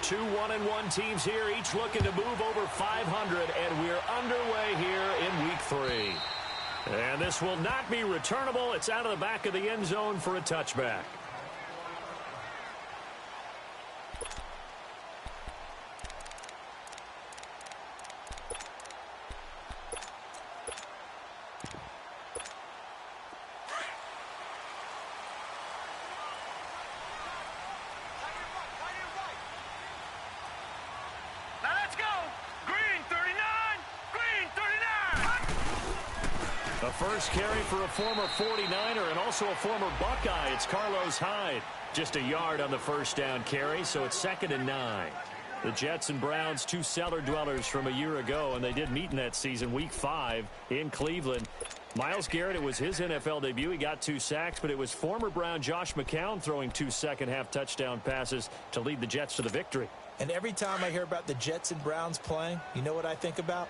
Two 1-1 teams here, each looking to move over 500, and we're underway here in Week 3. And this will not be returnable. It's out of the back of the end zone for a touchback. A first carry for a former 49er and also a former Buckeye. It's Carlos Hyde. Just a yard on the first down carry, so it's 2nd and 9. The Jets and Browns, two cellar dwellers from a year ago, and they did meet in that season, Week 5 in Cleveland. Myles Garrett, it was his NFL debut. He got 2 sacks, but it was former Brown Josh McCown throwing 2 second-half touchdown passes to lead the Jets to the victory. And every time I hear about the Jets and Browns playing, you know what I think about?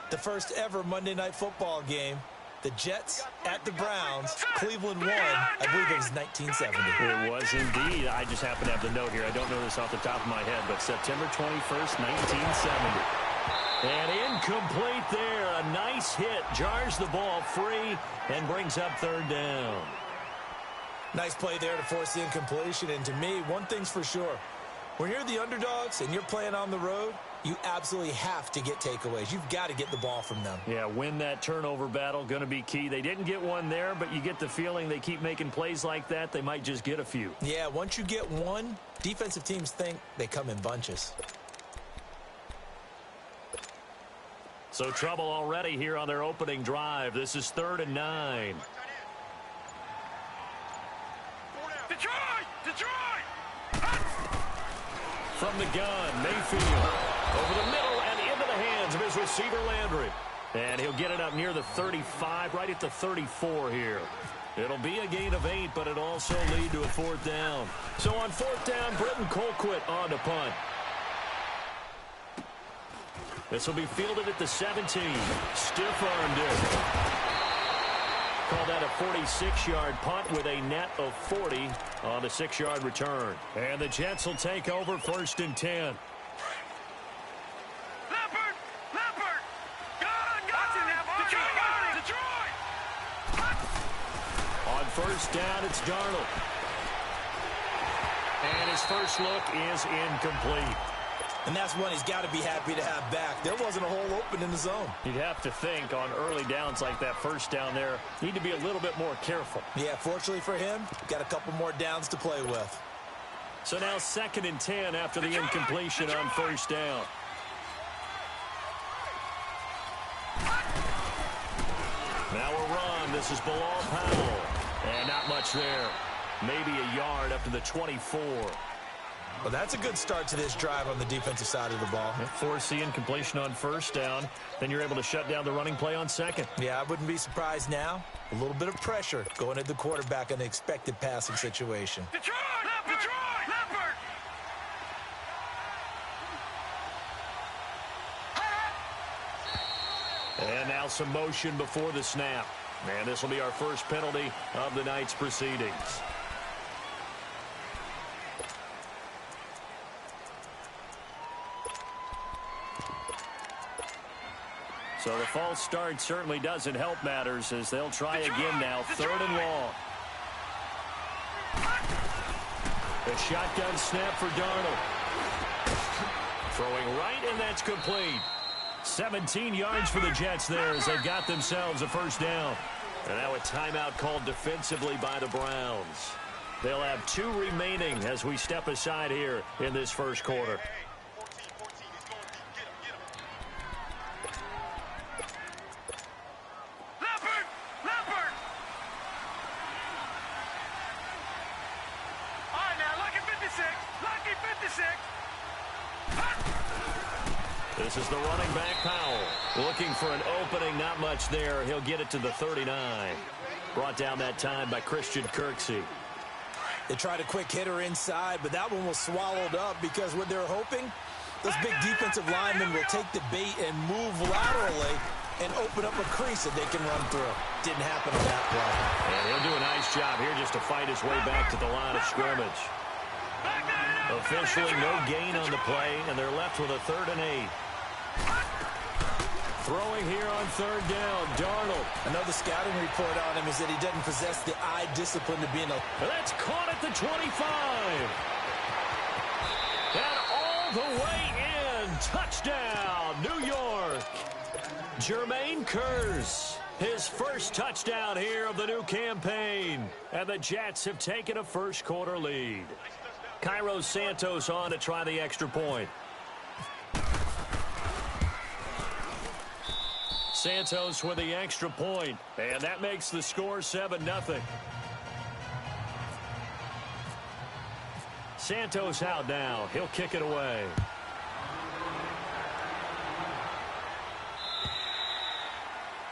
The first ever Monday Night Football game. The Jets at the Browns. Cleveland won. I believe it was 1970. It was indeed. I just happen to have the note here. I don't know this off the top of my head, but September 21st, 1970. And incomplete there. A nice hit. Jars the ball free and brings up 3rd down. Nice play there to force the incompletion. And to me, one thing's for sure. When you're the underdogs and you're playing on the road, you absolutely have to get takeaways. You've got to get the ball from them. Yeah, win that turnover battle, going to be key. They didn't get one there, but you get the feeling they keep making plays like that, they might just get a few. Yeah, once you get one, defensive teams think they come in bunches. So trouble already here on their opening drive. This is 3rd and 9. Detroit! From the gun, Mayfield. Over the middle and into the hands of his receiver, Landry. And he'll get it up near the 35, right at the 34 here. It'll be a gain of 8, but it'll also lead to a 4th down. So on 4th down, Britton Colquitt on to punt. This will be fielded at the 17. Stiff-armed it. Call that a 46-yard punt with a net of 40 on the 6-yard return. And the Jets will take over 1st and 10. On 1st down, it's Darnold. And his first look is incomplete. And that's one he's got to be happy to have back. There wasn't a hole open in the zone. You'd have to think on early downs like that first down there, need to be a little bit more careful. Yeah, fortunately for him, got a couple more downs to play with. So now 2nd and 10 after the incompletion on 1st down. Now a run. This is Bilal Powell. And not much there. Maybe a yard up to the 24. Well, that's a good start to this drive on the defensive side of the ball. Force the incompletion on 1st down. Then you're able to shut down the running play on 2nd. Yeah, I wouldn't be surprised now. A little bit of pressure going at the quarterback in an expected passing situation. Detroit! And now some motion before the snap. And this will be our first penalty of the night's proceedings. So the false start certainly doesn't help matters as they'll try again now. 3rd and long. The shotgun snap for Darnold. Throwing right, and that's complete. 17 yards for the Jets there as they've got themselves a 1st down. And now a timeout called defensively by the Browns. They'll have 2 remaining as we step aside here in this 1st quarter. This is the running back, Powell. Looking for an opening, not much there. He'll get it to the 39. Brought down that time by Christian Kirksey. They tried a quick hitter inside, but that one was swallowed up because what they're hoping, those big defensive linemen will take the bait and move laterally and open up a crease that they can run through. Didn't happen on that play. And he'll do a nice job here just to fight his way back to the line of scrimmage. Officially no gain on the play, and they're left with a 3rd and 8. Throwing here on 3rd down, Darnold. Another scouting report on him is that he doesn't possess the eye discipline to be in a... That's caught at the 25. And all the way in. Touchdown, New York. Jermaine Kearse, his first touchdown here of the new campaign. And the Jets have taken a first-quarter lead. Cairo Santos on to try the extra point. Santos with the extra point, and that makes the score 7-0. Santos out now. He'll kick it away.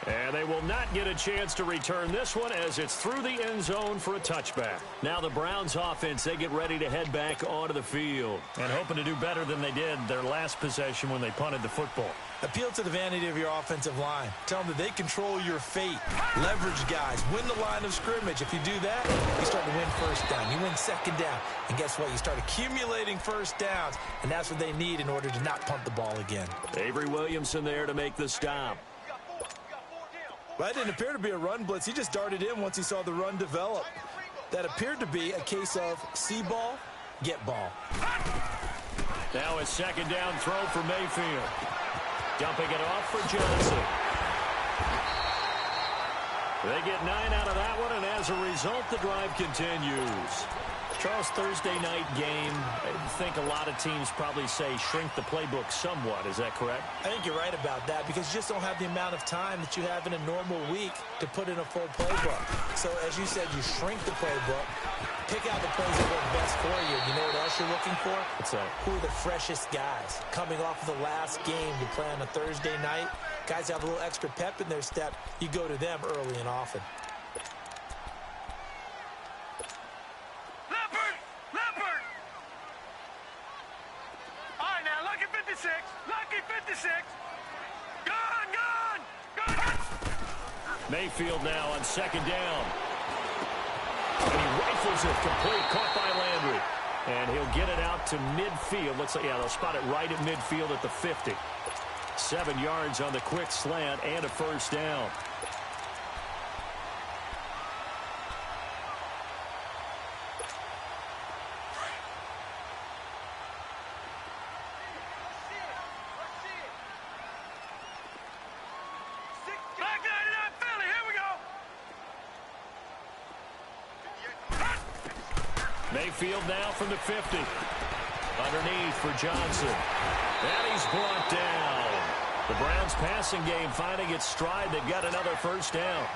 And they will not get a chance to return this one as it's through the end zone for a touchback. Now the Browns offense, they get ready to head back onto the field and hoping to do better than they did their last possession when they punted the football. Appeal to the vanity of your offensive line. Tell them that they control your fate. Leverage guys. Win the line of scrimmage. If you do that, you start to win first down. You win second down. And guess what? You start accumulating first downs. And that's what they need in order to not punt the ball again. Avery Williamson there to make the stop. Well, that didn't appear to be a run blitz. He just darted in once he saw the run develop. That appeared to be a case of see ball, get ball. Now a second down throw for Mayfield. Dumping it off for Johnson. They get 9 out of that one, and as a result, the drive continues. Charles, Thursday night game, I think a lot of teams probably say shrink the playbook somewhat. Is that correct? I think you're right about that because you just don't have the amount of time that you have in a normal week to put in a full playbook. So, as you said, you shrink the playbook, pick out the plays that work best for you. You know what else you're looking for? What's that? Who are the freshest guys coming off of the last game to play on a Thursday night? Guys have a little extra pep in their step. You go to them early and often. Mayfield now on second down. And he rifles it complete, caught by Landry. And he'll get it out to midfield. Looks like, yeah, they'll spot it right at midfield at the 50. 7 yards on the quick slant and a first down. Mayfield now from the 50. Underneath for Johnson. And he's brought down. The Browns passing game finding its stride. They've got another first down.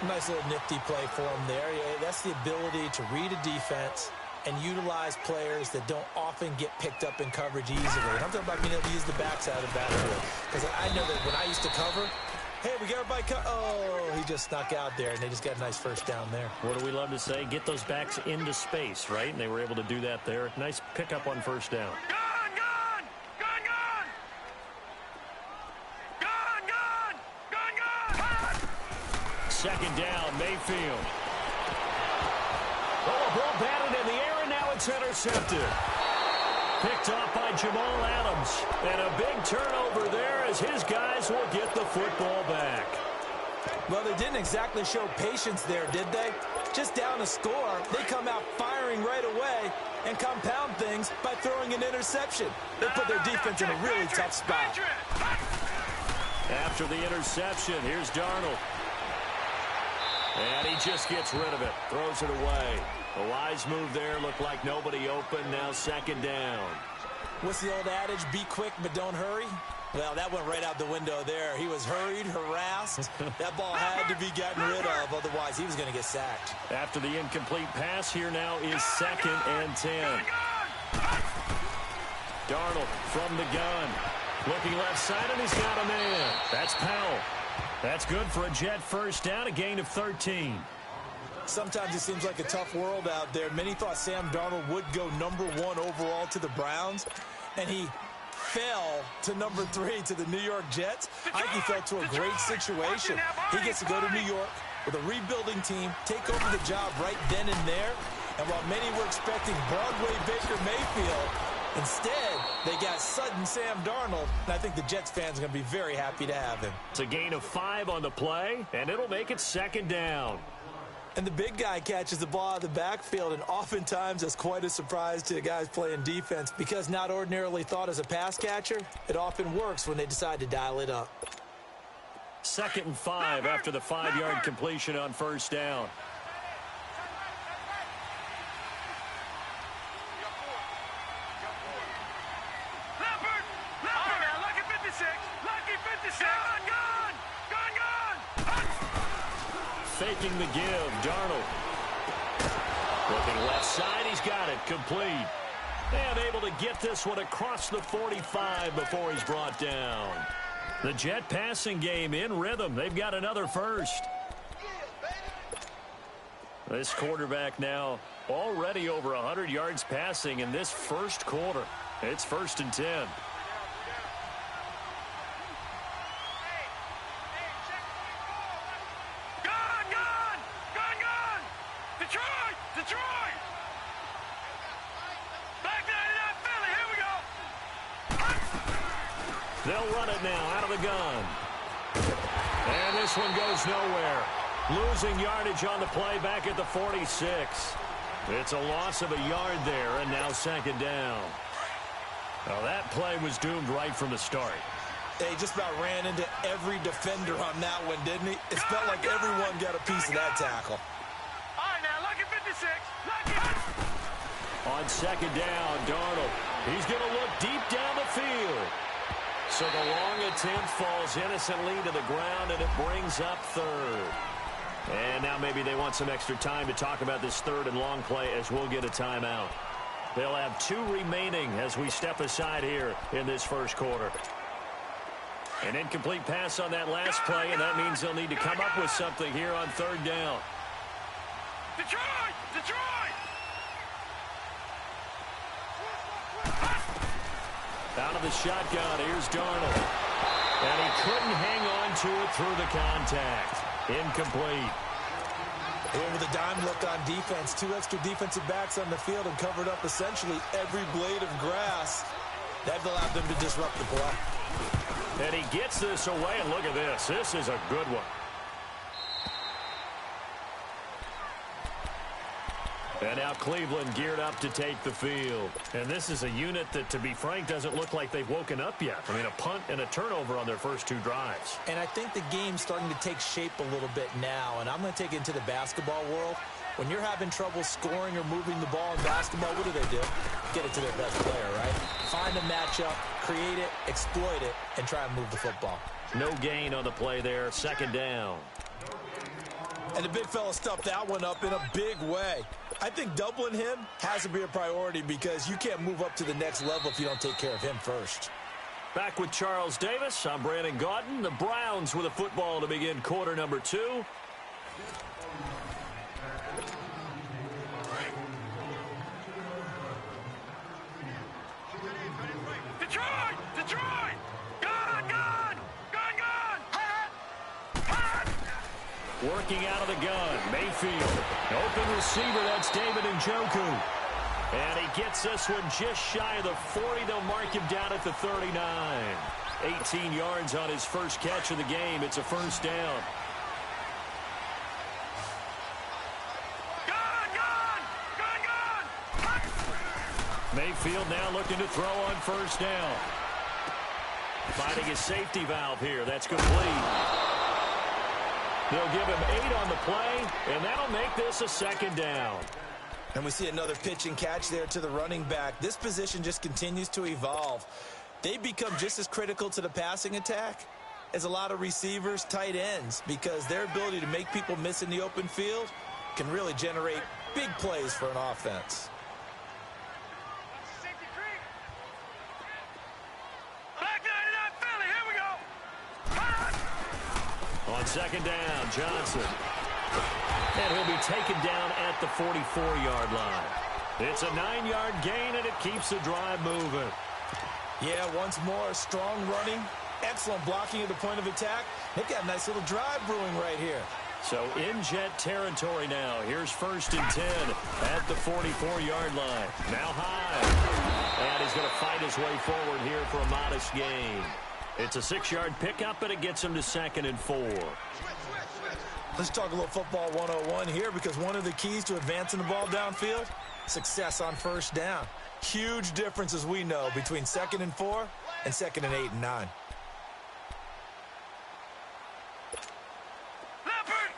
Nice little nifty play for him there. Yeah, that's the ability to read a defense and utilize players that don't often get picked up in coverage easily. And I'm talking about being able to use the backside of the backfield. Because I know that when I used to cover, hey, we got everybody oh, he just snuck out there, and they just got a nice first down there. What do we love to say? Get those backs into space, right? And they were able to do that there. Nice pickup on first down. Second down, Mayfield. Oh, a ball batted in the air, and now it's intercepted. Picked off by Jamal Adams. And a big turnover there as his guys will get the football back. Well, they didn't exactly show patience there, did they? Just down a score, they come out firing right away and compound things by throwing an interception. They put their defense in a really tough spot. After the interception, here's Darnold. And he just gets rid of it, throws it away. A wise move there, looked like nobody open, now second down. What's the old adage, be quick but don't hurry? Well, that went right out the window there. He was hurried, harassed. That ball had to be gotten rid of, otherwise he was going to get sacked. After the incomplete pass, here now is 2nd and 10. Darnold from the gun. Looking left side, and he's got a man. That's Powell. That's good for a Jet first down, a gain of 13. Sometimes it seems like a tough world out there. Many thought Sam Darnold would go #1 overall to the Browns, and he fell to #3 to the New York Jets. I think he fell to a great situation. He gets to go to New York with a rebuilding team, take over the job right then and there, And while many were expecting Broadway Baker Mayfield, instead, they got sudden Sam Darnold, and I think the Jets fans are going to be very happy to have him. It's a gain of 5 on the play, and it'll make it 2nd down. And the big guy catches the ball out of the backfield, and oftentimes that's quite a surprise to the guys playing defense because not ordinarily thought as a pass catcher, it often works when they decide to dial it up. 2nd and 5 after the 5-yard completion on 1st down. Faking the give, Darnold. Looking left side, he's got it, complete. And able to get this one across the 45 before he's brought down. The Jet passing game in rhythm. They've got another first. This quarterback now already over 100 yards passing in this first quarter. It's 1st and 10. They'll run it now out of the gun. And this one goes nowhere. Losing yardage on the play back at the 46. It's a loss of a yard there, and now 2nd down. Well, that play was doomed right from the start. He just about ran into every defender on that one, didn't he? It felt like everyone got a piece of that tackle. All right, now, lucky 56. Lucky. On 2nd down, Darnold. He's going to look deep down the field. So the long attempt falls innocently to the ground, and it brings up 3rd. And now maybe they want some extra time to talk about this 3rd and long play as we'll get a timeout. They'll have 2 remaining as we step aside here in this first quarter. An incomplete pass on that last play, and that means they'll need to come up with something here on 3rd down. Detroit! Detroit! Out of the shotgun, here's Darnold. And he couldn't hang on to it through the contact. Incomplete. They went with a dime look on defense. 2 extra defensive backs on the field and covered up essentially every blade of grass. That allowed them to disrupt the play. And he gets this away, and look at this. This is a good one. And now Cleveland geared up to take the field. And this is a unit that, to be frank, doesn't look like they've woken up yet. I mean, a punt and a turnover on their first 2 drives. And I think the game's starting to take shape a little bit now. And I'm going to take it into the basketball world. When you're having trouble scoring or moving the ball in basketball, what do? Get it to their best player, right? Find a matchup, create it, exploit it, and try and move the football. No gain on the play there. 2nd down. And the big fella stuffed that one up in a big way. I think doubling him has to be a priority because you can't move up to the next level if you don't take care of him first. Back with Charles Davis. I'm Brandon Gaudin. The Browns with a football to begin quarter number 2. Detroit! Detroit! Gun! Gun! Gun! Gun! Hot! Hot! Working out of the gun, Mayfield. Open receiver, that's David Njoku. And he gets this one just shy of the 40. They'll mark him down at the 39. 18 yards on his first catch of the game. It's a 1st down. Gun! Gun! Gun! Gun! Hot! Mayfield now looking to throw on 1st down. Finding his safety valve here. That's complete. They'll give him 8 on the play, and that'll make this a 2nd down. And we see another pitch and catch there to the running back. This position just continues to evolve. They become just as critical to the passing attack as a lot of receivers, tight ends, because their ability to make people miss in the open field can really generate big plays for an offense. Safety creek! Back 99 Philly, here we go! Hot! On 2nd down, Johnson. And he'll be taken down at the 44-yard line. It's a 9-yard gain, and it keeps the drive moving. Yeah, once more, strong running, excellent blocking at the point of attack. They've got a nice little drive brewing right here. So in Jet territory now. Here's 1st and 10 at the 44-yard line. Now high. And he's going to fight his way forward here for a modest gain. It's a 6-yard pickup, and it gets him to 2nd and 4. Let's talk a little football 101 here, because one of the keys to advancing the ball downfield, success on 1st down. Huge difference, as we know, between 2nd and 4 and 2nd and 8 and 9. Leopard!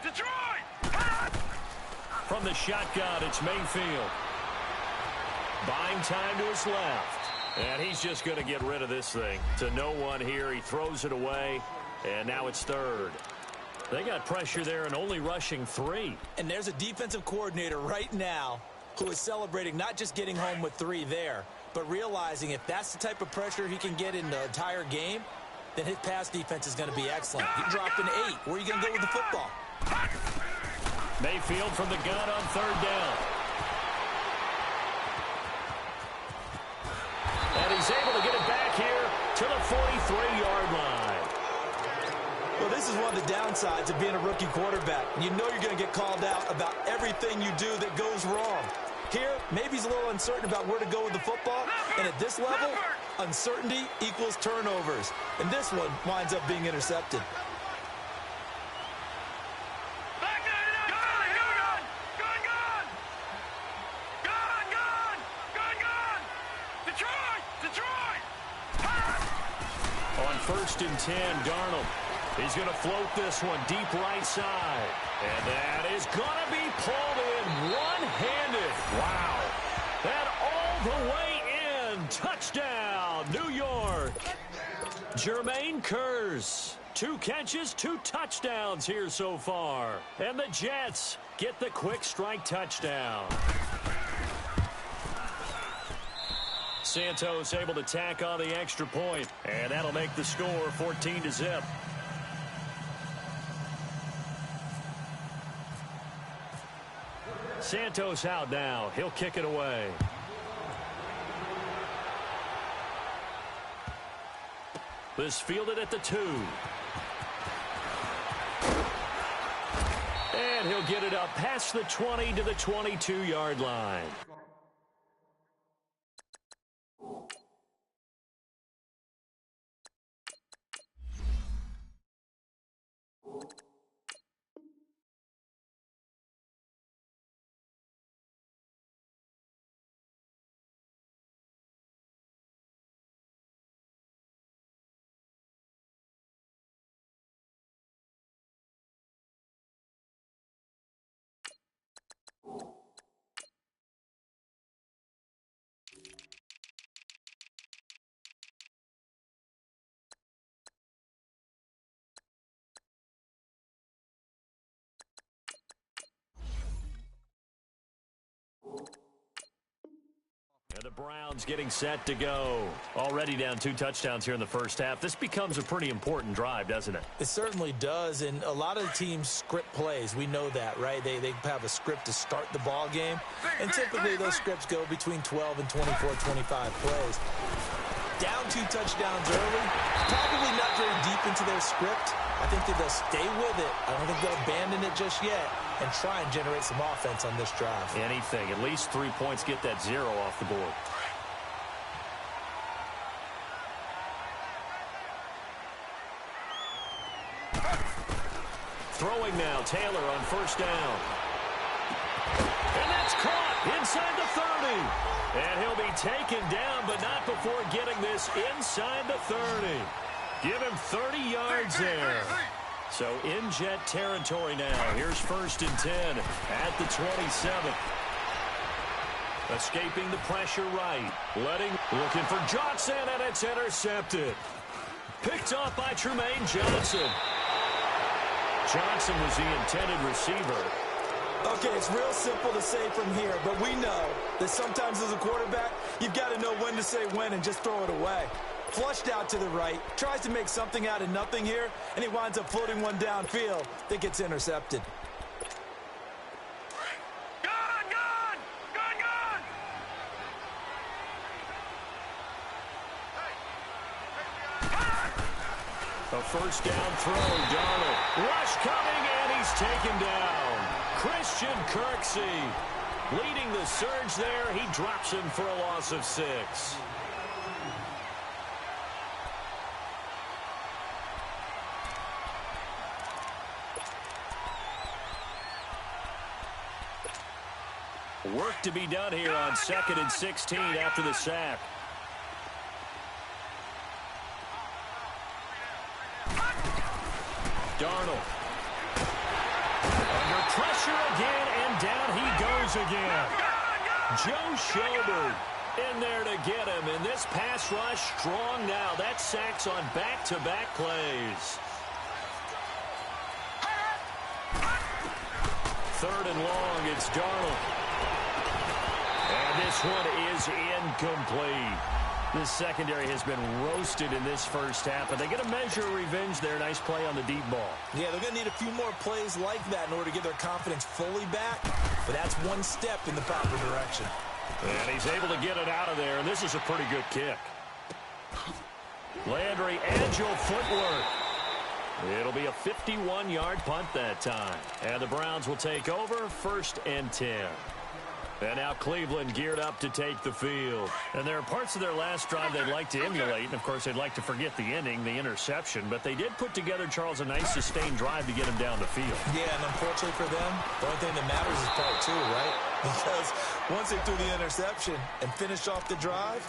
Detroit! From the shotgun, it's Mayfield. Buying time to his left. And he's just going to get rid of this thing. To no one here. He throws it away. And now it's 3rd. They got pressure there and only rushing 3. And there's a defensive coordinator right now who is celebrating not just getting home with 3 there, but realizing if that's the type of pressure he can get in the entire game, then his pass defense is going to be excellent. He dropped an 8. Where are you going to go with the football? Mayfield from the gun on 3rd down. And he's able to get it back here to the 43-yard line. Well, this is one of the downsides of being a rookie quarterback. You know you're going to get called out about everything you do that goes wrong. Here, maybe he's a little uncertain about where to go with the football. And at this level, uncertainty equals turnovers. And this one winds up being intercepted. On 1st and 10, Darnold. He's going to float this one deep right side. And that is going to be pulled in one-handed. Wow. That all the way in. Touchdown, New York. Jermaine Kearse. 2 catches, 2 touchdowns here so far. And the Jets get the quick strike touchdown. Santos able to tack on the extra point. And that'll make the score 14-0. Santos out now. He'll kick it away. This fielded at the 2. And he'll get it up past the 20 to the 22-yard line. And the Browns getting set to go. Already down 2 touchdowns here in the first half. This becomes a pretty important drive, doesn't it? It certainly does, and a lot of the teams script plays. We know that, right? They have a script to start the ball game, and typically those scripts go between 12 and 24, 25 plays. Down 2 touchdowns early, probably not very deep into their script. I think that they'll stay with it. I don't think they'll abandon it just yet and try and generate some offense on this drive. Anything. At least 3 points, get that 0 off the board. Throwing now, Taylor on 1st down. And that's caught inside the 30. And he'll be taken down, but not before getting this inside the 30. Give him 30 yards there. So in Jet territory now. Here's 1st and 10 at the 27. Escaping the pressure right. Looking for Johnson, and it's intercepted. Picked off by Trumaine Johnson. Johnson was the intended receiver. Okay, it's real simple to say from here, but we know that sometimes as a quarterback, you've got to know when to say when and just throw it away. Flushed out to the right, tries to make something out of nothing here, and he winds up floating one downfield that gets intercepted. first down throw. Darnold. Rush coming, and he's taken down. Christian Kirksey leading the surge there. He drops him for a loss of 6. Work to be done here on 2nd and 16 after the sack. Darnold. Under pressure again, and down he goes again. Joe Schobert in there to get him, and this pass rush strong now. That sacks on back-to-back plays. 3rd and long, it's Darnold. And this one is incomplete. This secondary has been roasted in this first half, but they get a measure of revenge there. Nice play on the deep ball. Yeah, they're going to need a few more plays like that in order to get their confidence fully back, but that's one step in the proper direction. And he's able to get it out of there, and this is a pretty good kick. Landry, agile footwork. It'll be a 51-yard punt that time. And the Browns will take over 1st and 10. And now Cleveland geared up to take the field. And there are parts of their last drive they'd like to emulate. And, of course, they'd like to forget the ending, the interception. But they did put together, Charles, a nice sustained drive to get him down the field. Yeah, and unfortunately for them, the only thing that matters is part 2, right? Because once they threw the interception and finished off the drive,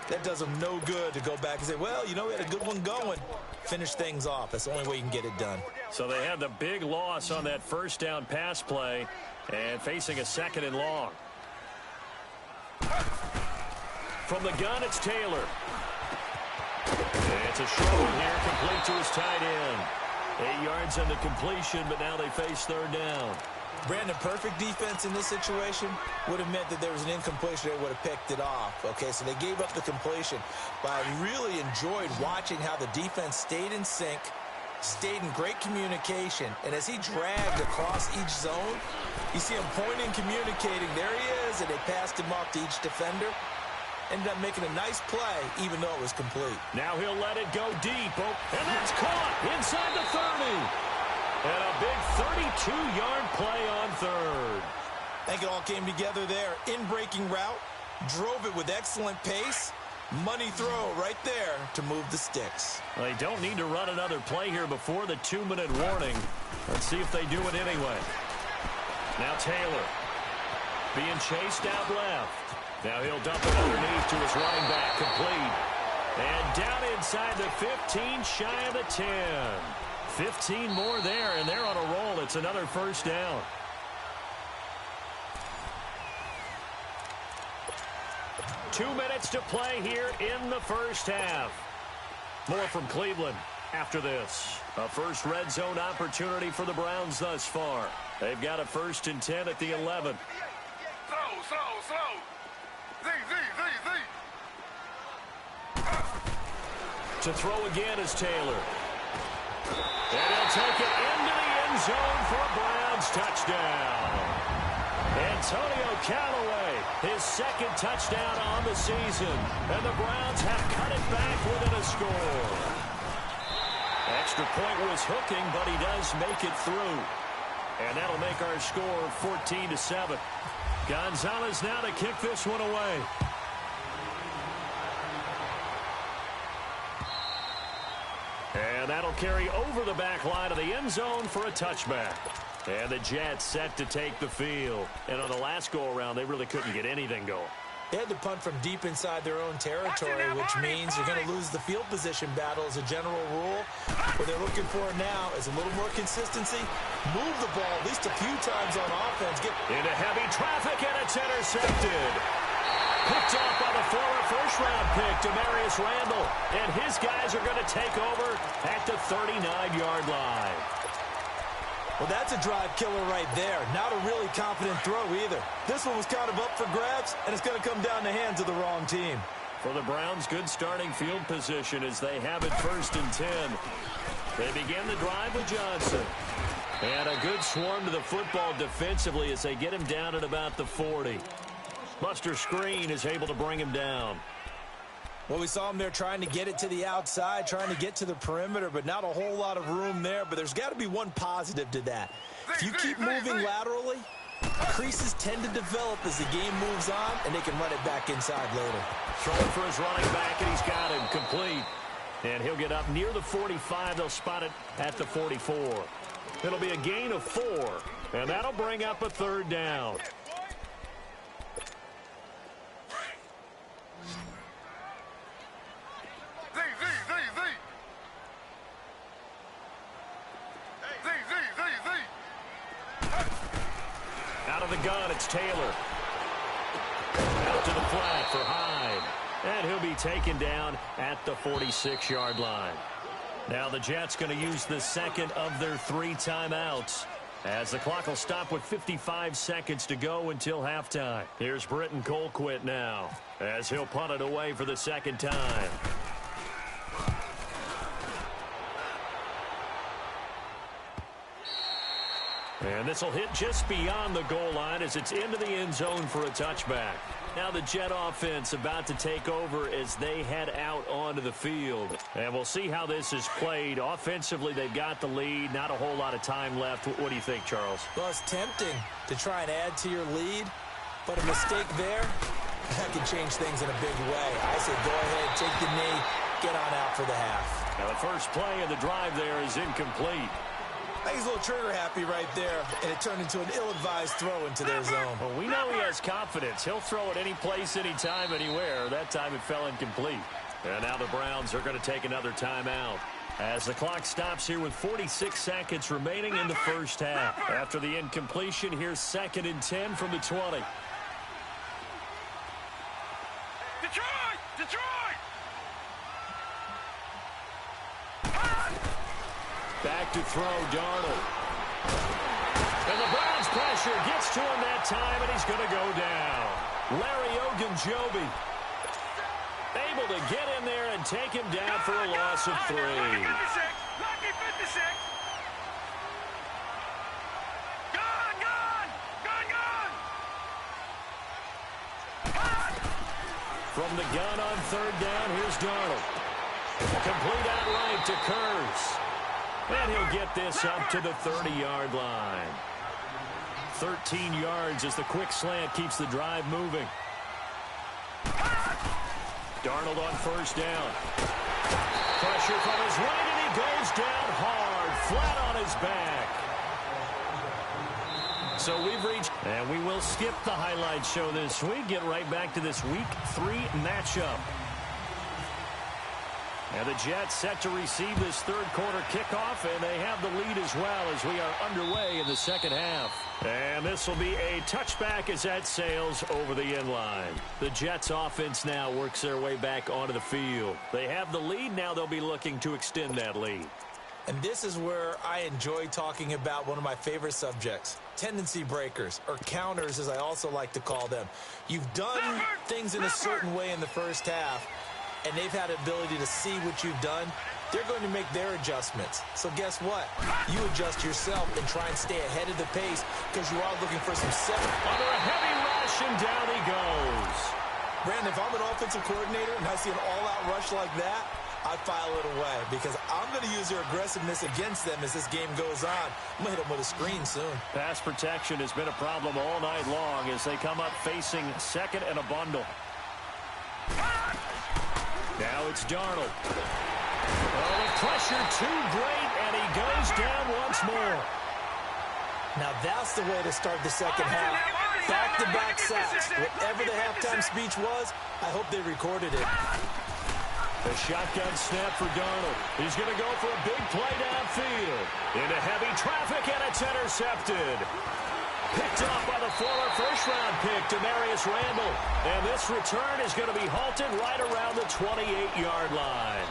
that does them no good to go back and say, well, you know, we had a good one going. Finish things off. That's the only way you can get it done. So they had the big loss on that first down pass play. And facing a 2nd and long. From the gun, it's Taylor. It's a short one here, complete to his tight end. 8 yards on the completion, but now they face 3rd down. Brandon, perfect defense in this situation would have meant that there was an incompletion. They would have picked it off. Okay, so they gave up the completion. But I really enjoyed watching how the defense stayed in sync, stayed in great communication, and as he dragged across each zone, you see him pointing, communicating. There he is, and they passed him off to each defender. Ended up making a nice play, even though it was complete. Now he'll let it go deep. Oh, and that's caught inside the 30. And a big 32-yard play on 3rd. I think it all came together there. In-breaking route, drove it with excellent pace. Money throw right there to move the sticks. Well, they don't need to run another play here before the 2-minute warning. Let's see if they do it anyway. Now Taylor being chased out left. Now he'll dump it underneath to his running back, complete. And down inside the 15, shy of the 10. 15 more there, and they're on a roll. It's another first down. Two minutes to play here in the first half. More from Cleveland after this. A first red zone opportunity for the Browns thus far. They've got a 1st and 10 at the 11. Slow. To throw again is Taylor. And he'll take it into the end zone for a Browns touchdown. Antonio Callaway, his 2nd touchdown on the season. And the Browns have cut it back within a score. Extra point was hooking, but he does make it through. And that'll make our score 14-7. Gonzalez now to kick this one away. And that'll carry over the back line of the end zone for a touchback. And the Jets set to take the field. And on the last go-around, they really couldn't get anything going. They had to punt from deep inside their own territory, which means you're going to lose the field position battle as a general rule. What they're looking for now is a little more consistency. Move the ball at least a few times on offense. Get into heavy traffic, and it's intercepted. Picked off by the former first-round pick, Demarius Randall. And his guys are going to take over at the 39-yard line. Well, that's a drive killer right there. Not a really confident throw either. This one was kind of up for grabs, and it's going to come down the hands of the wrong team. For the Browns, good starting field position as they have it 1st and 10. They begin the drive with Johnson. And a good swarm to the football defensively as they get him down at about the 40. Buster Screen is able to bring him down. Well, we saw him there trying to get it to the outside, trying to get to the perimeter, but not a whole lot of room there. But there's got to be one positive to that. If you keep moving laterally, creases tend to develop as the game moves on, and they can run it back inside later. Throwing for his running back, and he's got him complete. And he'll get up near the 45. They'll spot it at the 44. It'll be a gain of 4, and that'll bring up a third down. Out of the gun, it's Taylor. Out to the flat for Hyde. And he'll be taken down at the 46-yard line. Now the Jets going to use the second of their 3 timeouts, as the clock will stop with 55 seconds to go until halftime. Here's Britton Colquitt now, as he'll punt it away for the second time. And this will hit just beyond the goal line as it's into the end zone for a touchback. Now the Jet offense about to take over as they head out onto the field. And we'll see how this is played. Offensively, they've got the lead. Not a whole lot of time left. What do you think, Charles? Well, it's tempting to try and add to your lead, but a mistake there, that can change things in a big way. I say go ahead, take the knee, get on out for the half. Now the first play of the drive there is incomplete. I think he's a little trigger happy right there, and it turned into an ill-advised throw into their zone. Well, we know he has confidence. He'll throw it any place, anytime, anywhere. That time it fell incomplete. And now the Browns are going to take another timeout, as the clock stops here with 46 seconds remaining in the first half. After the incompletion, here's 2nd and 10 from the 20. Detroit! Detroit! Back to throw, Darnold. And the Browns pressure gets to him that time, and he's going to go down. Larry Ogunjobi able to get in there and take him down for a loss of 3. Lucky 56! Gone! From the gun on 3rd down, here's Darnold. Complete outright to Kurz. And he'll get this up to the 30-yard line. 13 yards as the quick slant keeps the drive moving. Darnold on 1st down. Pressure from his right, and he goes down hard, flat on his back. So we've reached, and we will skip the highlight show this week. Get right back to this Week 3 matchup. And the Jets set to receive this 3rd quarter kickoff, and they have the lead as well as we are underway in the 2nd half. And this will be a touchback as that sails over the end line. The Jets offense now works their way back onto the field. They have the lead. Now they'll be looking to extend that lead. And this is where I enjoy talking about one of my favorite subjects, tendency breakers, or counters as I also like to call them. You've done things in a certain way in the first half, and they've had the ability to see what you've done. They're going to make their adjustments. So guess what? You adjust yourself and try and stay ahead of the pace, because you are looking for some Under a heavy rush, and down he goes. Brandon, if I'm an offensive coordinator and I see an all-out rush like that, I file it away, because I'm going to use their aggressiveness against them as this game goes on. I'm going to hit them with a screen soon. Pass protection has been a problem all night long as they come up facing 2nd and a bundle. Now it's Darnold. Oh, the pressure too great, and he goes down once more. Now that's the way to start the 2nd half. Back-to-back sacks. Whatever the halftime speech was, I hope they recorded it. The shotgun snap for Darnold. He's going to go for a big play downfield. Into heavy traffic, and it's intercepted. Picked off by the former first-round pick, Demarius Randall. And this return is going to be halted right around the 28-yard line.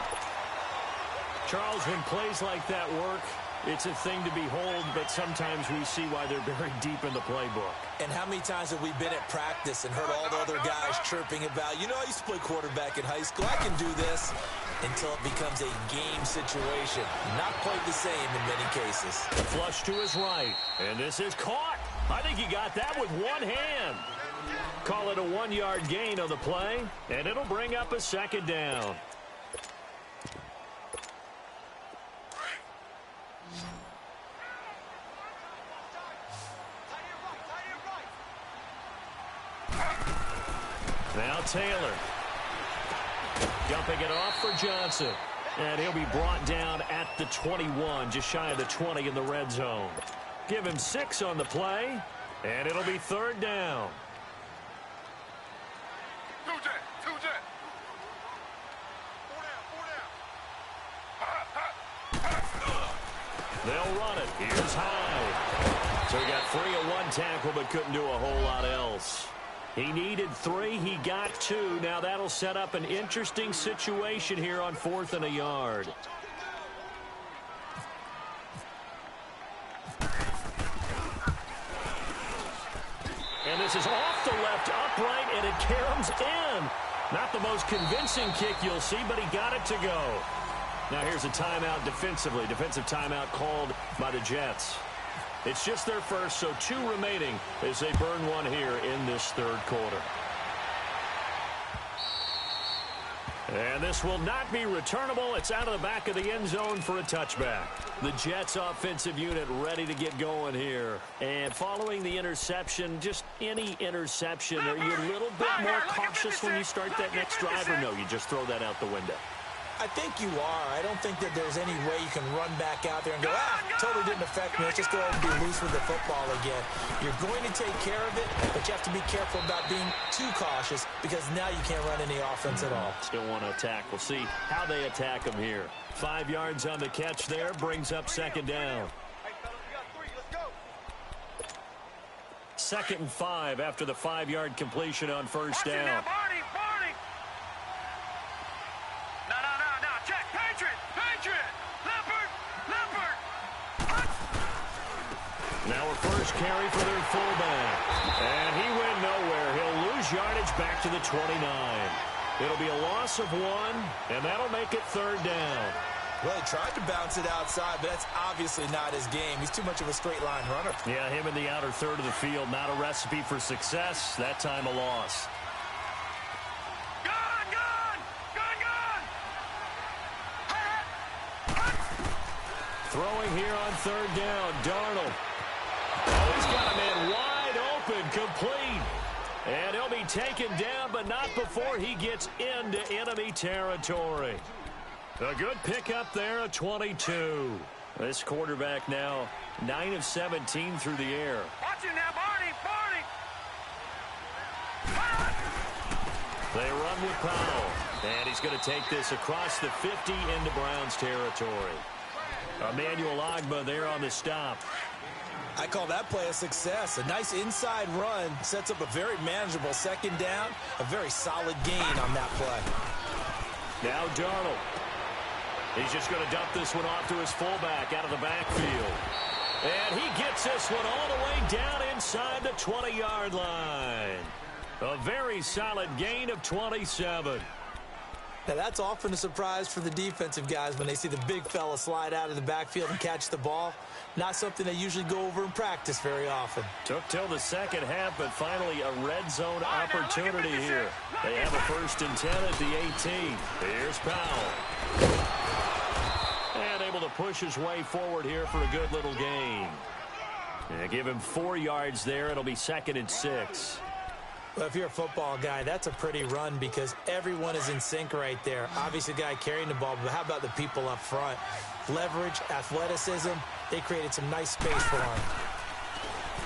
Charles, when plays like that work, it's a thing to behold, but sometimes we see why they're buried deep in the playbook. And how many times have we been at practice and heard all the other guys chirping about, you know, I used to play quarterback in high school, I can do this, until it becomes a game situation. Not quite the same in many cases. Flush to his right, and this is caught. I think he got that with one hand. Call it a 1-yard gain on the play, and it'll bring up a second down. Now Taylor. Dumping it off for Johnson. And he'll be brought down at the 21, just shy of the 20 in the red zone. Give him 6 on the play, and it'll be third down. Two jet. They'll run it. Here's Hyde. So he got free of 1 tackle, but couldn't do a whole lot else. He needed 3. He got 2. Now that'll set up an interesting situation here on 4th and a yard. And this is off the left upright, and it caroms in. Not the most convincing kick you'll see, but he got it to go. Now here's a timeout defensively. Defensive timeout called by the Jets. It's just their first, so 2 remaining as they burn 1 here in this third quarter. And this will not be returnable. It's out of the back of the end zone for a touchback. The Jets offensive unit ready to get going here. And following the interception, just any interception, are you a little bit more cautious when you start that next drive, or no, you just throw that out the window? I think you are. I don't think that there's any way you can run back out there and go, totally didn't affect me. Let's just go ahead and be loose with the football again. You're going to take care of it, but you have to be careful about being too cautious because now you can't run any offense at all. Still want to attack. We'll see how they attack them here. 5 yards on the catch there, brings up second down. 2nd and 5 after the 5-yard completion on first down. Now a first carry for their fullback. And he went nowhere. He'll lose yardage back to the 29. It'll be a loss of 1, and that'll make it third down. Well, he tried to bounce it outside, but that's obviously not his game. He's too much of a straight-line runner. Yeah, him in the outer third of the field, not a recipe for success. That time a loss. Throwing here on third down, Darnold. Oh, he's got a man wide open, complete. And he'll be taken down, but not before he gets into enemy territory. A good pickup there at 22. This quarterback now 9 of 17 through the air. Watch it now, Barney. They run with Powell. And he's going to take this across the 50 into Browns territory. Emmanuel Ogbah there on the stop. I call that play a success. A nice inside run sets up a very manageable second down. A very solid gain on that play. Now Darnold. He's just going to dump this one off to his fullback out of the backfield. And he gets this one all the way down inside the 20-yard line. A very solid gain of 27. Now, that's often a surprise for the defensive guys when they see the big fella slide out of the backfield and catch the ball. Not something they usually go over in practice very often. Took till the second half, but finally a red zone opportunity here. They have a 1st and 10 at the 18. Here's Powell. And able to push his way forward here for a good little gain. And give him 4 yards there. It'll be 2nd and 6. Well, if you're a football guy, that's a pretty run because everyone is in sync right there. Obviously, the guy carrying the ball, but how about the people up front? Leverage, athleticism, they created some nice space for him.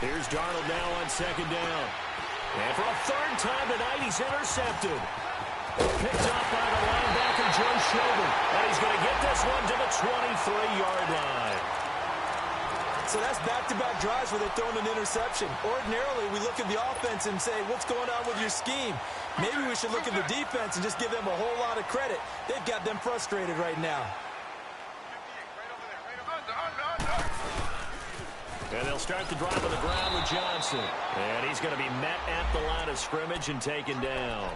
Here's Darnold now on second down. And for a 3rd time tonight, he's intercepted. Picked up by the linebacker, Joe Schobert. And he's going to get this one to the 23-yard line. So that's back-to-back drives where they're throwing an interception. Ordinarily, we look at the offense and say, what's going on with your scheme? Maybe we should look at the defense and just give them a whole lot of credit. They've got them frustrated right now. And they'll start the drive on the ground with Johnson. And he's going to be met at the line of scrimmage and taken down.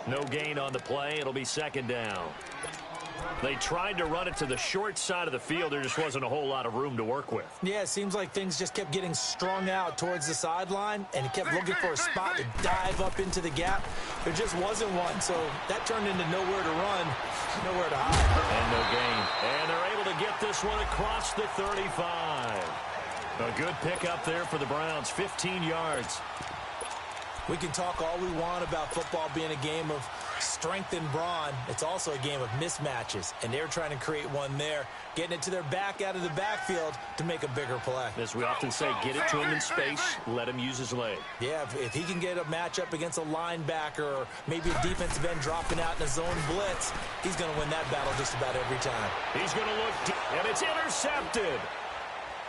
No gain on the play. It'll be 2nd down. They tried to run it to the short side of the field. There just wasn't a whole lot of room to work with. Yeah, it seems like things just kept getting strung out towards the sideline, and he kept looking for a spot to dive up into the gap. There just wasn't one, so that turned into nowhere to run, nowhere to hide. And no gain. And they're able to get this one across the 35. A good pickup there for the Browns, 15 yards. We can talk all we want about football being a game of strength and brawn. It's also a game of mismatches, and they're trying to create one there, getting it to their back out of the backfield to make a bigger play. As we often say, get it to him in space, let him use his leg. Yeah, if he can get a matchup against a linebacker or maybe a defensive end dropping out in a zone blitz, he's going to win that battle just about every time. He's going to look deep, and it's intercepted.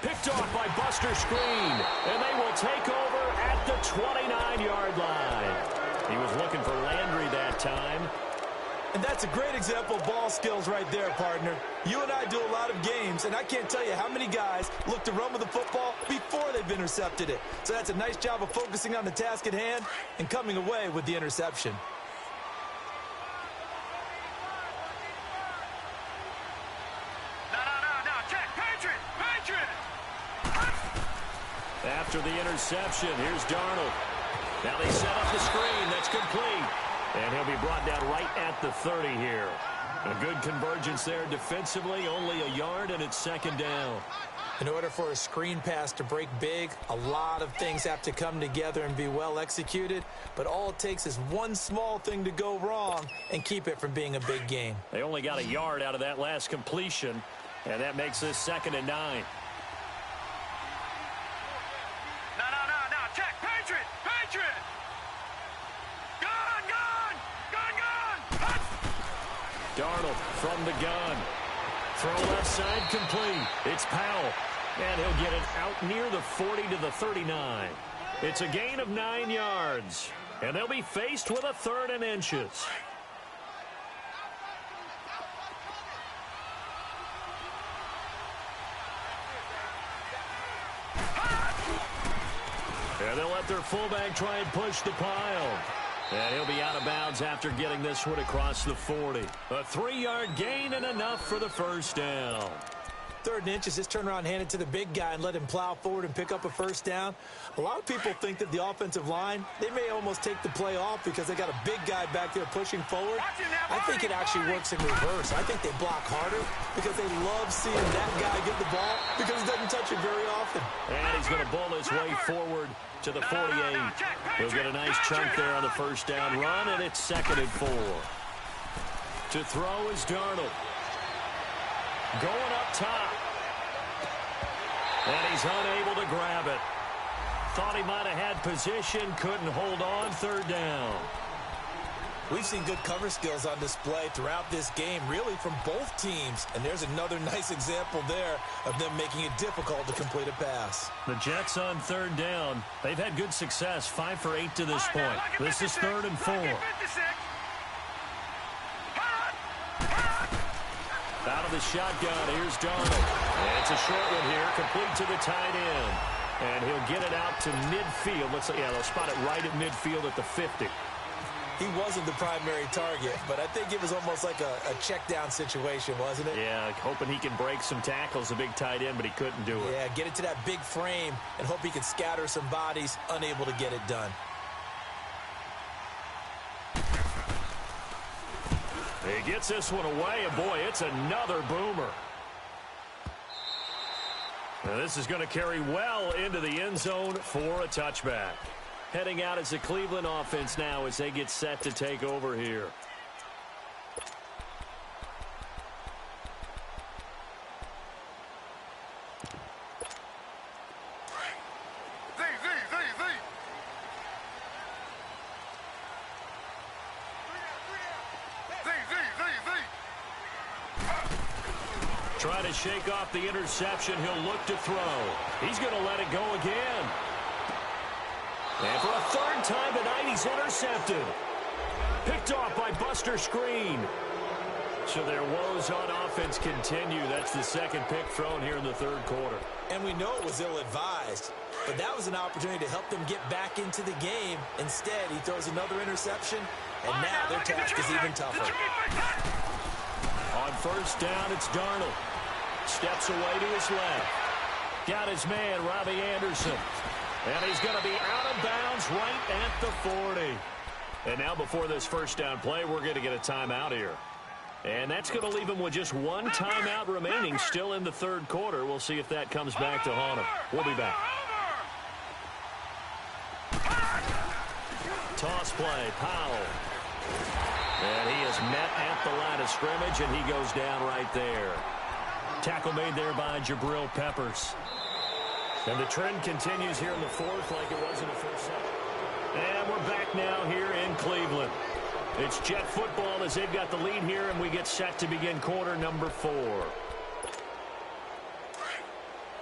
Picked off by Buster Skrine, and they will take over at the 29-yard line. He was looking for Landry that time. And that's a great example of ball skills right there, partner. You and I do a lot of games, and I can't tell you how many guys look to run with the football before they've intercepted it. So that's a nice job of focusing on the task at hand and coming away with the interception. After the interception, here's Darnold. Now they set up the screen. That's complete. And he'll be brought down right at the 30 here. A good convergence there defensively. Only a yard, and it's second down. In order for a screen pass to break big, a lot of things have to come together and be well executed. But all it takes is one small thing to go wrong and keep it from being a big gain. They only got a yard out of that last completion, and that makes this 2nd and 9. Darnold from the gun. Throw left side complete. It's Powell. And he'll get it out near the 40 to the 39. It's a gain of 9 yards. And they'll be faced with a 3rd and inches. And they'll let their fullback try and push the pile. And he'll be out of bounds after getting this one across the 40. A 3-yard gain and enough for the first down. 3rd and inches, just turn around, hand it to the big guy and let him plow forward and pick up a first down. A lot of people think that the offensive line, they may almost take the play off because they got a big guy back there pushing forward. I think it actually works in reverse. I think they block harder because they love seeing that guy get the ball because he doesn't touch it very often. And he's going to bull his way forward to the 48. He'll get a nice chunk there on the first down run, and it's 2nd and 4. To throw is Darnold. Going up top. And he's unable to grab it. Thought he might have had position, couldn't hold on, 3rd down. We've seen good cover skills on display throughout this game, really from both teams. And there's another nice example there of them making it difficult to complete a pass. The Jets on 3rd down. They've had good success, 5 for 8 to this point. This is 3rd and 4. Out of the shotgun, here's Darnold. And it's a short one here, complete to the tight end. And he'll get it out to midfield. They'll spot it right at midfield at the 50. He wasn't the primary target, but I think it was almost like a check down situation, wasn't it? Yeah, hoping he can break some tackles, a big tight end, but he couldn't do it. Yeah, get it to that big frame and hope he can scatter some bodies, unable to get it done. He gets this one away, and boy, it's another boomer. Now this is going to carry well into the end zone for a touchback. Heading out as the Cleveland offense now as they get set to take over here. Try to shake off the interception. He'll look to throw. He's going to let it go again. And for a 3rd time tonight, he's intercepted. Picked off by Buster Skrine. So their woes on offense continue. That's the 2nd pick thrown here in the 3rd quarter. And we know it was ill-advised, but that was an opportunity to help them get back into the game. Instead, he throws another interception, and now their task is even tougher. On first down, it's Darnold. Steps away to his left. Got his man, Robbie Anderson. And he's going to be out of bounds right at the 40. And now before this first down play, we're going to get a timeout here. And that's going to leave him with just one timeout remaining still in the third quarter. We'll see if that comes back to haunt him. We'll be back. Toss play, Powell. And he is met at the line of scrimmage, and he goes down right there. Tackle made there by Jabril Peppers. And the trend continues here in the fourth like it was in the first set. And we're back now here in Cleveland. It's Jet football as they've got the lead here, and we get set to begin quarter number 4. All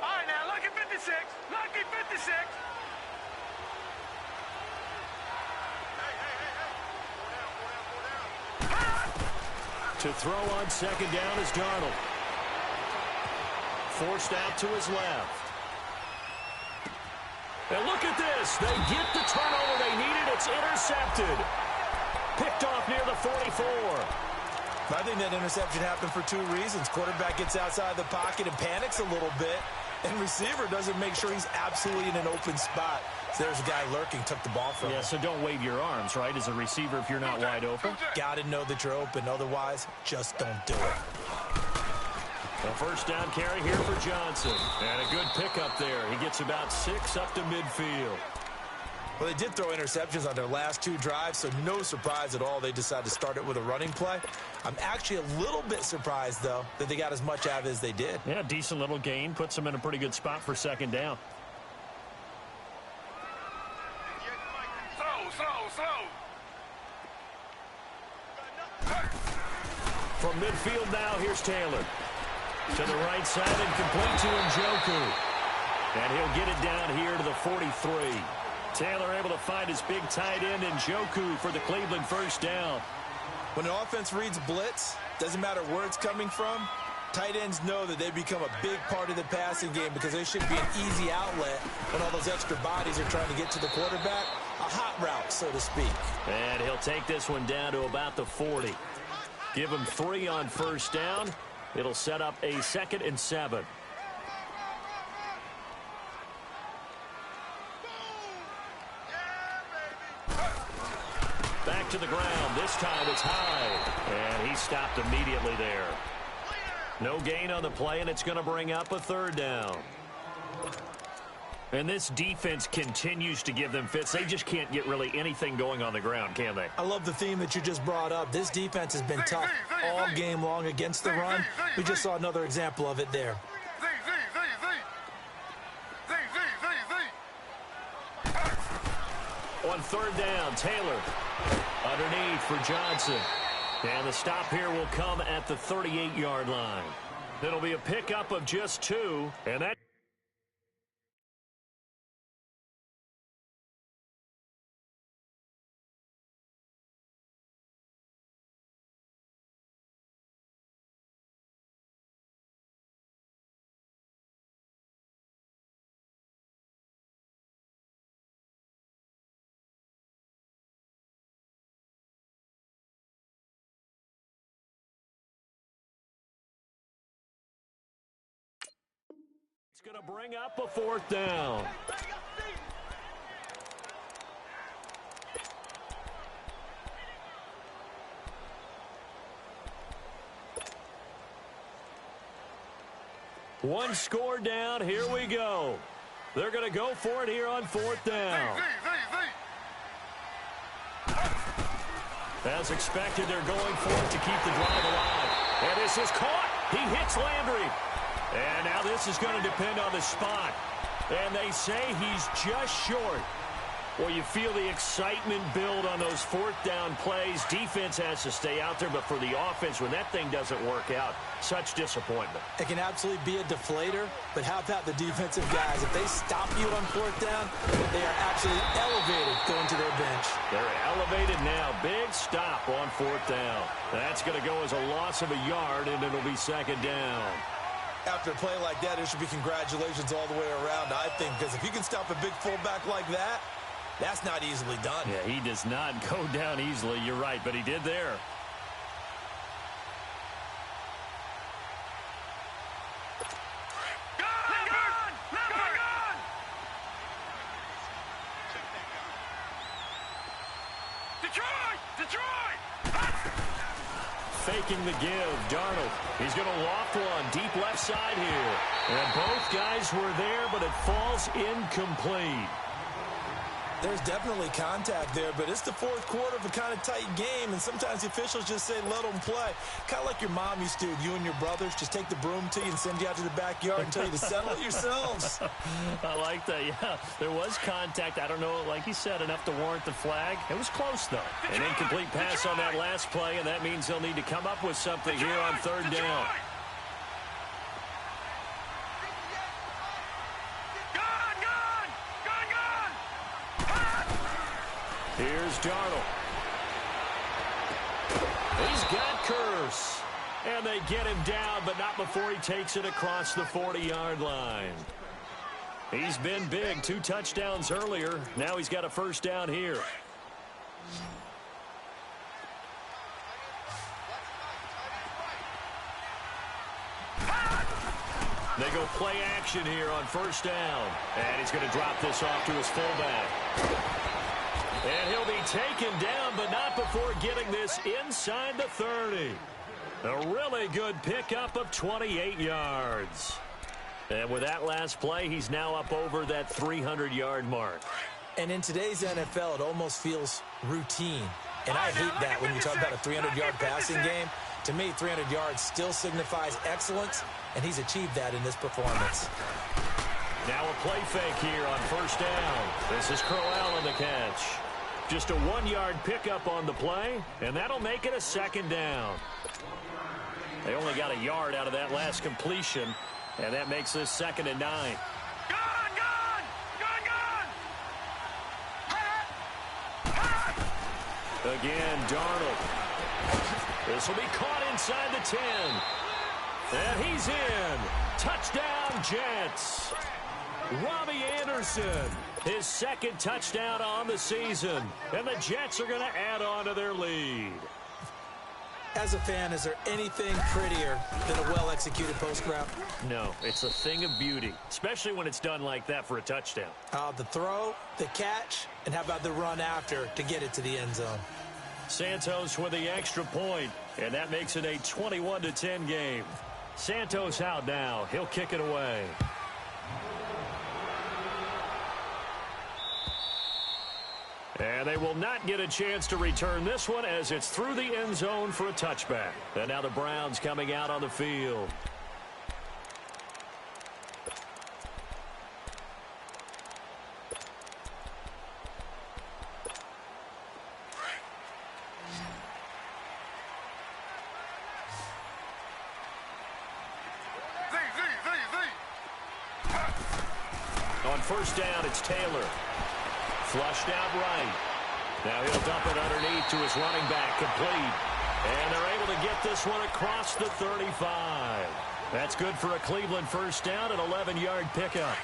right, now, lucky 56. Lucky 56. To throw on second down is Darnold. Forced out to his left. And look at this. They get the turnover they needed. It's intercepted. Picked off near the 44. I think that interception happened for 2 reasons. Quarterback gets outside the pocket and panics a little bit, and receiver doesn't make sure he's absolutely in an open spot. So there's a guy lurking, took the ball from him. Yeah, so don't wave your arms, right, as a receiver if you're not wide open. Got to know that you're open. Otherwise, just don't do it. A first down carry here for Johnson. And a good pickup there. He gets about 6 up to midfield. Well, they did throw interceptions on their last 2 drives, so no surprise at all they decided to start it with a running play. I'm actually a little bit surprised, though, that they got as much out of it as they did. Yeah, decent little gain. Puts them in a pretty good spot for second down. Slow. From midfield now, here's Taylor. To the right side and complete to Njoku. And he'll get it down here to the 43. Taylor able to find his big tight end Njoku for the Cleveland first down. When an offense reads blitz, doesn't matter where it's coming from, tight ends know that they become a big part of the passing game because they should be an easy outlet when all those extra bodies are trying to get to the quarterback. A hot route, so to speak. And he'll take this one down to about the 40. Give him 3 on first down. It'll set up a 2nd and 7. Back to the ground. This time it's high. And he stopped immediately there. No gain on the play, and it's going to bring up a 3rd down. And this defense continues to give them fits. They just can't get really anything going on the ground, can they? I love the theme that you just brought up. This defense has been tough all game long against the run. We just saw another example of it there. On 3rd down, Taylor underneath for Johnson. And the stop here will come at the 38-yard line. It'll be a pickup of just 2, and that it's going to bring up a 4th down. One score down. Here we go. They're going to go for it here on 4th down. As expected, they're going for it to keep the drive alive. And this is caught. He hits Landry. And now this is going to depend on the spot. And they say he's just short. Well, you feel the excitement build on those 4th down plays. Defense has to stay out there, but for the offense, when that thing doesn't work out, such disappointment. It can absolutely be a deflator, but how about the defensive guys? If they stop you on 4th down, they are absolutely elevated going to their bench. They're elevated now. Big stop on 4th down. That's going to go as a loss of a yard, and it'll be 2nd down. After a play like that, there should be congratulations all the way around, I think, because if you can stop a big fullback like that, that's not easily done. Yeah, he does not go down easily. You're right, but he did there. Faking the give, Darnold. He's going to loft one deep left side here. And both guys were there, but it falls incomplete. There's definitely contact there, but it's the fourth quarter of a kind of tight game, and sometimes the officials just say, let them play. Kind of like your mom used to, you and your brothers, just take the broom to you and send you out to the backyard and tell you to settle it yourselves. I like that, yeah. There was contact. I don't know, like he said, enough to warrant the flag. It was close, though. An incomplete pass on that last play, and that means they'll need to come up with something here on third down. Here's Darnold. He's got Curse. And they get him down, but not before he takes it across the 40-yard line. He's been big. 2 touchdowns earlier. Now he's got a first down here. They go play action here on first down. And he's going to drop this off to his fullback. And he'll be taken down, but not before getting this inside the 30. A really good pickup of 28 yards. And with that last play, he's now up over that 300-yard mark. And in today's NFL, it almost feels routine. And I hate that when you talk about a 300-yard passing game. To me, 300 yards still signifies excellence, and he's achieved that in this performance. Now a play fake here on first down. This is Crowell on the catch. Just a 1-yard pickup on the play, and that'll make it a second down. They only got a yard out of that last completion, and that makes this 2nd and 9. Again, Darnold. This will be caught inside the 10. And he's in. Touchdown, Jets. Robbie Anderson, his 2nd touchdown on the season. And the Jets are going to add on to their lead. As a fan, is there anything prettier than a well-executed post route? No, it's a thing of beauty, especially when it's done like that for a touchdown. The throw, the catch, and how about the run after to get it to the end zone? Santos with the extra point, and that makes it a 21-10 game. Santos out now. He'll kick it away. And they will not get a chance to return this one as it's through the end zone for a touchback. And now the Browns coming out on the field. On first down, it's Taylor. Flushed out right. Now he'll dump it underneath to his running back, complete. And they're able to get this one across the 35. That's good for a Cleveland first down, an 11-yard pickup.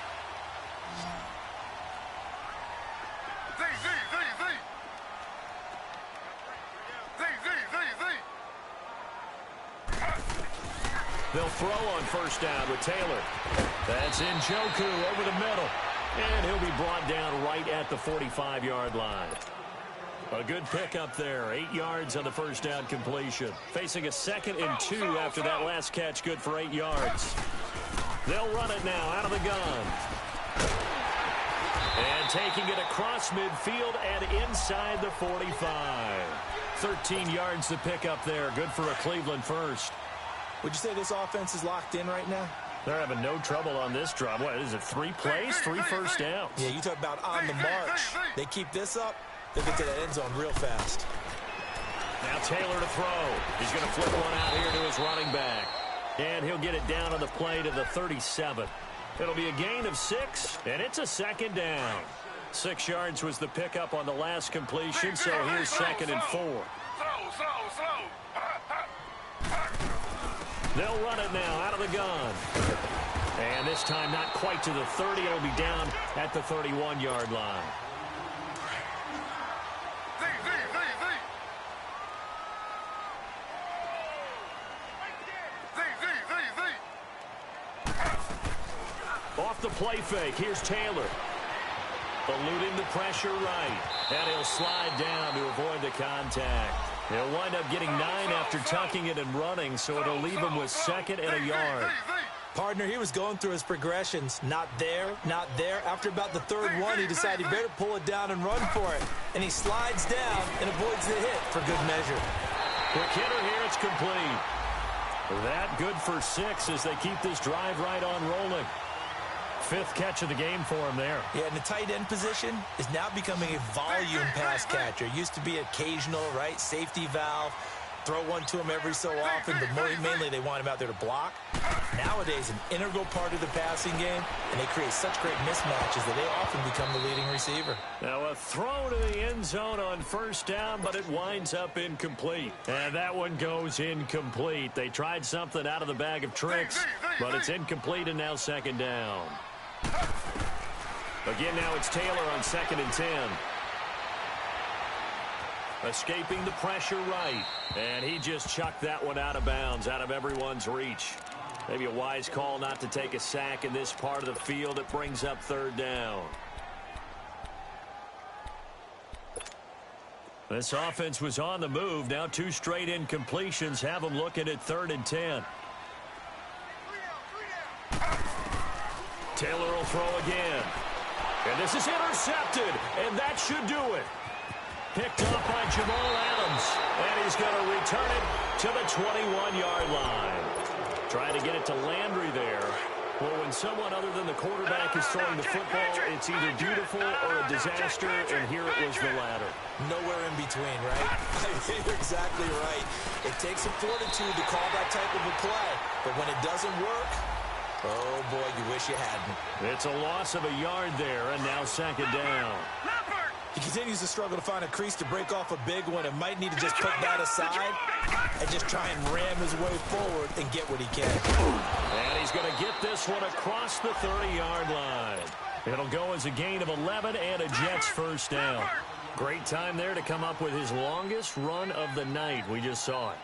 They'll throw on first down with Taylor. That's Njoku over the middle. And he'll be brought down right at the 45-yard line. A good pickup there. 8 yards on the first down completion. Facing a 2nd and 2 after that last catch. Good for 8 yards. They'll run it now out of the gun. And taking it across midfield and inside the 45. 13 yards to pick up there. Good for a Cleveland first. Would you say this offense is locked in right now? They're having no trouble on this drive. What is it, 3 plays, 3 first downs? Yeah, you talk about on the march. They keep this up, they'll get to that end zone real fast. Now Taylor to throw. He's going to flip one out here to his running back. And he'll get it down on the play to the 37. It'll be a gain of 6, and it's a 2nd down. 6 yards was the pickup on the last completion, so here's 2nd and 4. They'll run it now out of the gun. And this time not quite to the 30. It'll be down at the 31-yard line. Off the play fake. Here's Taylor. Eluding the pressure right. And he'll slide down to avoid the contact. He'll wind up getting 9 after tucking it and running, so it'll leave him with 2nd and a yard. Partner, he was going through his progressions. Not there, not there. After about the 3rd one, he decided he better pull it down and run for it. And he slides down and avoids the hit for good measure. Quick hitter here, it's complete. That good for 6 as they keep this drive right on rolling. 5th catch of the game for him there. Yeah, and the tight end position is now becoming a volume pass catcher. Used to be occasional, right? Safety valve. Throw one to him every so often, but mainly they want him out there to block. Nowadays, an integral part of the passing game, and they create such great mismatches that they often become the leading receiver. Now a throw to the end zone on 1st down, but it winds up incomplete. And that one goes incomplete. They tried something out of the bag of tricks, but it's incomplete and now 2nd down. Again, now it's Taylor on 2nd and 10. Escaping the pressure right. And he just chucked that one out of bounds, out of everyone's reach. Maybe a wise call not to take a sack in this part of the field. It brings up 3rd down. This offense was on the move. Now 2 straight incompletions have them looking at 3rd and 10. Taylor will throw again. And this is intercepted. And that should do it. Picked up by Jamal Adams. And he's going to return it to the 21-yard line. Trying to get it to Landry there. Well, when someone other than the quarterback is throwing the football, it's either beautiful or a disaster, and here it was the latter. Nowhere in between, right? You're exactly right. It takes some fortitude to call that type of a play. But when it doesn't work, oh, boy, you wish you hadn't. It's a loss of a yard there, and now 2nd down. He continues to struggle to find a crease to break off a big one and might need to just put that aside and just try and ram his way forward and get what he can. And he's going to get this one across the 30-yard line. It'll go as a gain of 11 and a Jets 1st down. Great time there to come up with his longest run of the night. We just saw it.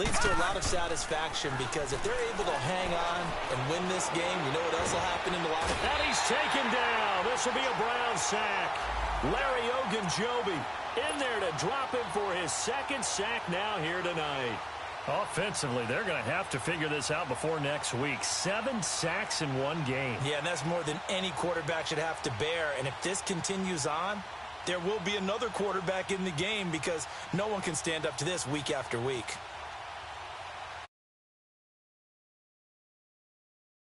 Leads to a lot of satisfaction because if they're able to hang on and win this game, you know what else will happen in the locker room? And he's taken down. This will be a Brown sack. Larry Ogunjobi in there to drop him for his 2nd sack now here tonight. Offensively, they're going to have to figure this out before next week. 7 sacks in one game. Yeah, and that's more than any quarterback should have to bear. And if this continues on, there will be another quarterback in the game because no one can stand up to this week after week.